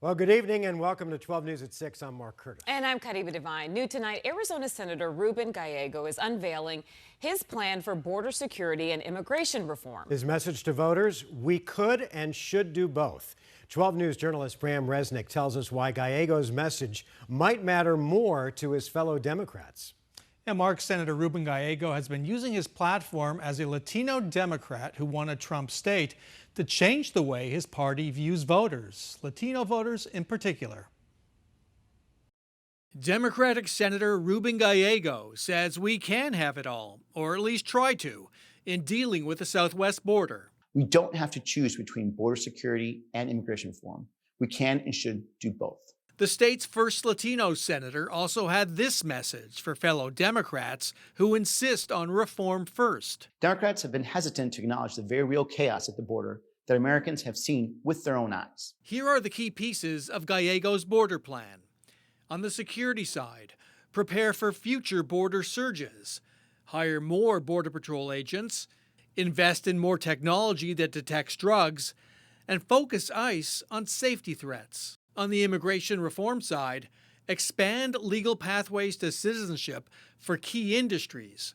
Well, good evening and welcome to 12 News at 6. I'm Mark Curtis. And I'm Kariba Devine. New tonight, Arizona Senator Ruben Gallego is unveiling his plan for border security and immigration reform. His message to voters: we could and should do both. 12 News journalist Bram Resnick tells us why Gallego's message might matter more to his fellow Democrats. And Mark, Senator Ruben Gallego has been using his platform as a Latino Democrat who won a Trump state to change the way his party views voters, Latino voters in particular. Democratic Senator Ruben Gallego says we can have it all, or at least try to, in dealing with the southwest border. We don't have to choose between border security and immigration reform. We can and should do both. The state's first Latino senator also had this message for fellow Democrats who insist on reform first. Democrats have been hesitant to acknowledge the very real chaos at the border that Americans have seen with their own eyes. Here are the key pieces of Gallego's border plan. On the security side, prepare for future border surges, hire more Border Patrol agents, invest in more technology that detects drugs, and focus ICE on safety threats. On the immigration reform side, expand legal pathways to citizenship for key industries,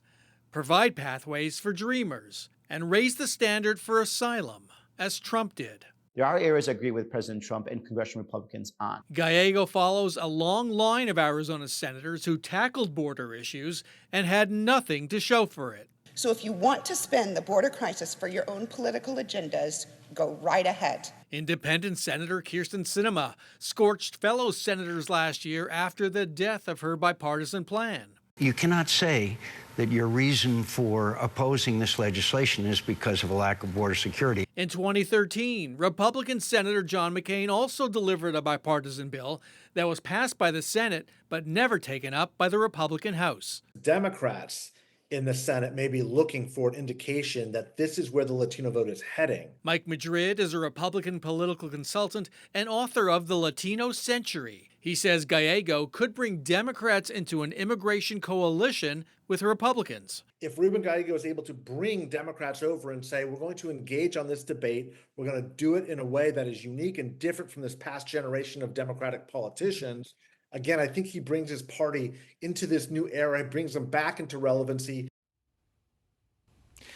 provide pathways for dreamers, and raise the standard for asylum, as Trump did. There are areas I agree with President Trump and congressional Republicans on. Gallego follows a long line of Arizona senators who tackled border issues and had nothing to show for it. So if you want to spin the border crisis for your own political agendas, go right ahead. Independent Senator Kyrsten Sinema scorched fellow senators last year after the death of her bipartisan plan. You cannot say that your reason for opposing this legislation is because of a lack of border security. In 2013, Republican Senator John McCain also delivered a bipartisan bill that was passed by the Senate but never taken up by the Republican House. Democrats in the Senate may be looking for an indication that this is where the Latino vote is heading. Mike Madrid is a Republican political consultant and author of The Latino Century. He says Gallego could bring Democrats into an immigration coalition with Republicans. If Ruben Gallego is able to bring Democrats over and say, we're going to engage on this debate, we're going to do it in a way that is unique and different from this past generation of Democratic politicians, again, I think he brings his party into this new era, brings them back into relevancy.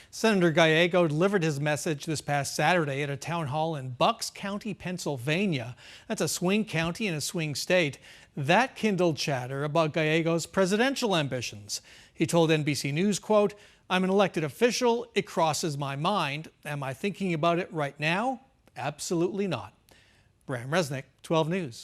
Senator Gallego delivered his message this past Saturday at a town hall in Bucks County, Pennsylvania. That's a swing county in a swing state. That kindled chatter about Gallego's presidential ambitions. He told NBC News, quote, "I'm an elected official. It crosses my mind. Am I thinking about it right now? Absolutely not." Bram Resnick, 12 News.